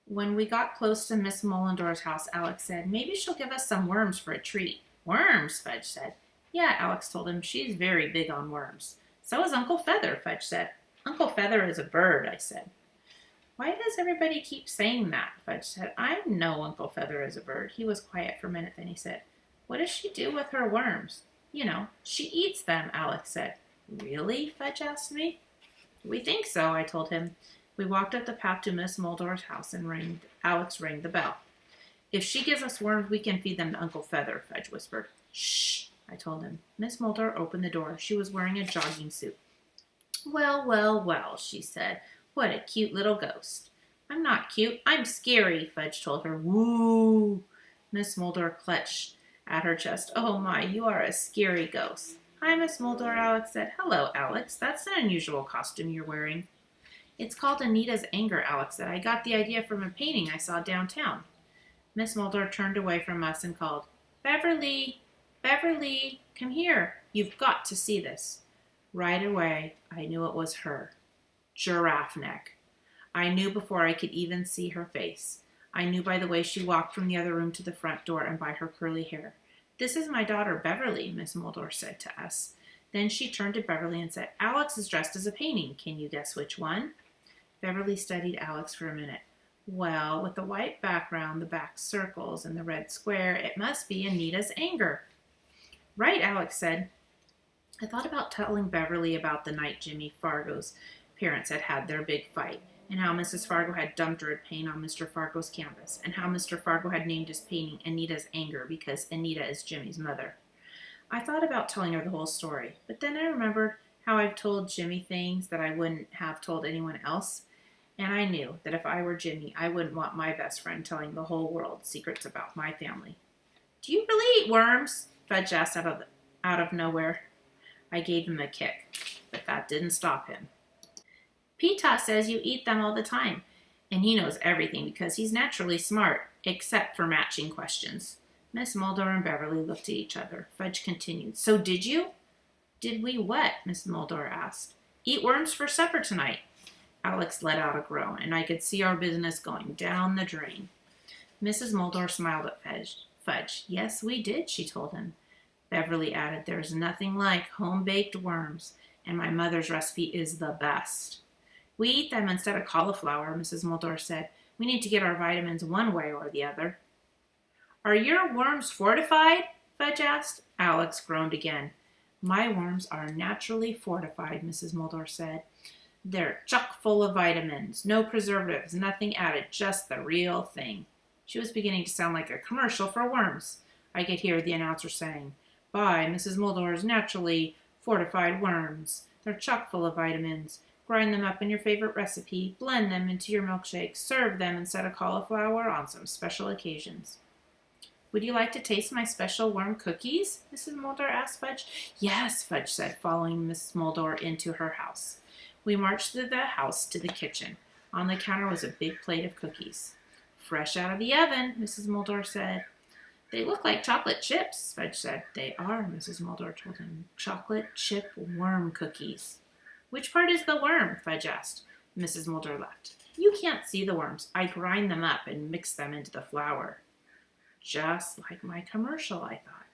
When we got close to Miss Mullendor's house, Alex said, "Maybe she'll give us some worms for a treat." "Worms?" Fudge said. "Yeah," Alex told him. "She's very big on worms." "So is Uncle Feather," Fudge said. "Uncle Feather is a bird," I said. "Why does everybody keep saying that?" Fudge said. "I know Uncle Feather is a bird." He was quiet for a minute, then he said, "What does she do with her worms?" "You know, she eats them," Alex said. "Really?" Fudge asked me. "We think so," I told him. We walked up the path to Miss Muldor's house and Alex rang the bell. "If she gives us worms, we can feed them to Uncle Feather," Fudge whispered. "Shh," I told him. Miss Muldor opened the door. She was wearing a jogging suit. "Well, well, well," she said. "What a cute little ghost." "I'm not cute. I'm scary," Fudge told her. "Woo!" Miss Muldor clutched at her chest. "Oh my, you are a scary ghost." "Hi, Miss Muldor," Alex said. "Hello, Alex. That's an unusual costume you're wearing." "It's called Anita's Anger," Alex said. "I got the idea from a painting I saw downtown." Miss Mulder turned away from us and called, "Beverly, Beverly, come here. You've got to see this." Right away, I knew it was her. Giraffe Neck. I knew before I could even see her face. I knew by the way she walked from the other room to the front door and by her curly hair. "This is my daughter, Beverly," Miss Mulder said to us. Then she turned to Beverly and said, "Alex is dressed as a painting. Can you guess which one?" Beverly studied Alex for a minute. "Well, with the white background, the back circles, and the red square, it must be Anita's Anger." "Right," Alex said. I thought about telling Beverly about the night Jimmy Fargo's parents had had their big fight, and how Mrs. Fargo had dumped red paint on Mr. Fargo's canvas, and how Mr. Fargo had named his painting Anita's Anger because Anita is Jimmy's mother. I thought about telling her the whole story, but then I remembered how I've told Jimmy things that I wouldn't have told anyone else, and I knew that if I were Jimmy, I wouldn't want my best friend telling the whole world secrets about my family. "Do you really eat worms?" Fudge asked out of nowhere. I gave him a kick, but that didn't stop him. "Pita says you eat them all the time, and he knows everything because he's naturally smart, except for matching questions." Miss Mulder and Beverly looked at each other. Fudge continued, "So did you?" "Did we what?" Miss Mulder asked. "Eat worms for supper tonight." Alex let out a groan, and I could see our business going down the drain. Mrs. Mulder smiled at Fudge. "Yes, we did," she told him. Beverly added, "There's nothing like home-baked worms, and my mother's recipe is the best." "We eat them instead of cauliflower," Mrs. Mulder said. "We need to get our vitamins one way or the other." "Are your worms fortified?" Fudge asked. Alex groaned again. "My worms are naturally fortified," Mrs. Mulder said. "They're chock full of vitamins, no preservatives, nothing added, just the real thing." She was beginning to sound like a commercial for worms. I could hear the announcer saying, "Buy Mrs. Mulder's naturally fortified worms. They're chock full of vitamins. Grind them up in your favorite recipe, blend them into your milkshake, serve them instead of cauliflower on some special occasions." "Would you like to taste my special worm cookies?" Mrs. Mulder asked Fudge. "Yes," Fudge said, following Mrs. Mulder into her house. We marched through the house to the kitchen. On the counter was a big plate of cookies. "Fresh out of the oven," Mrs. Mulder said. "They look like chocolate chips," Fudge said. "They are," Mrs. Mulder told him. "Chocolate chip worm cookies." "Which part is the worm?" Fudge asked. Mrs. Mulder laughed. "You can't see the worms. I grind them up and mix them into the flour." Just like my commercial, I thought.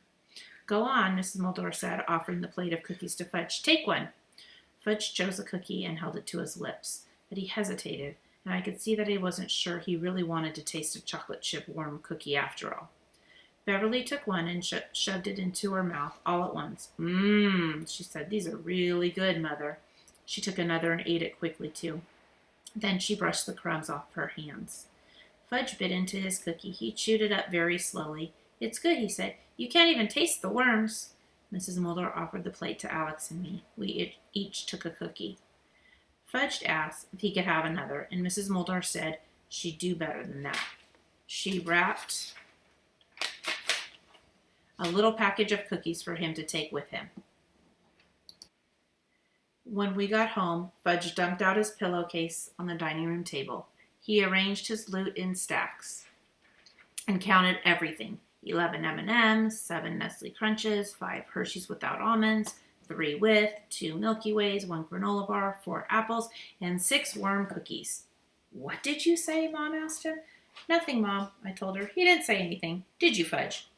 "Go on," Mrs. Mulder said, offering the plate of cookies to Fudge. "Take one." Fudge chose a cookie and held it to his lips, but he hesitated, and I could see that he wasn't sure he really wanted to taste a chocolate chip worm cookie after all. Beverly took one and shoved it into her mouth all at once. "Mmm," she said. "These are really good, Mother." She took another and ate it quickly, too. Then she brushed the crumbs off her hands. Fudge bit into his cookie. He chewed it up very slowly. "It's good," he said. "You can't even taste the worms." Mrs. Mulder offered the plate to Alex and me. We each took a cookie. Fudge asked if he could have another, and Mrs. Mulder said she'd do better than that. She wrapped a little package of cookies for him to take with him. When we got home, Fudge dumped out his pillowcase on the dining room table. He arranged his loot in stacks and counted everything. 11 M&Ms, 7 Nestle Crunches, 5 Hershey's without almonds, 3 with, 2 Milky Ways, 1 granola bar, 4 apples, and 6 worm cookies. What did you say? Mom asked him. Nothing, Mom, I told her. He didn't say anything. Did you, Fudge?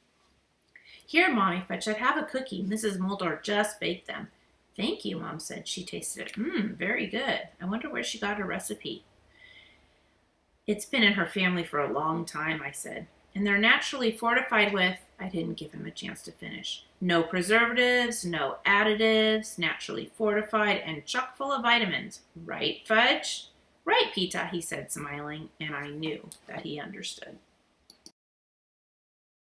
Here, Mommy, Fudge said, have a cookie. Mrs. Moldor just baked them. Thank you, Mom said. She tasted it. Very good. I wonder where she got her recipe. It's been in her family for a long time, I said. And they're naturally fortified with, I didn't give him a chance to finish. No preservatives, no additives, naturally fortified, and chock full of vitamins. Right, Fudge? Right, Pita, he said, smiling, and I knew that he understood.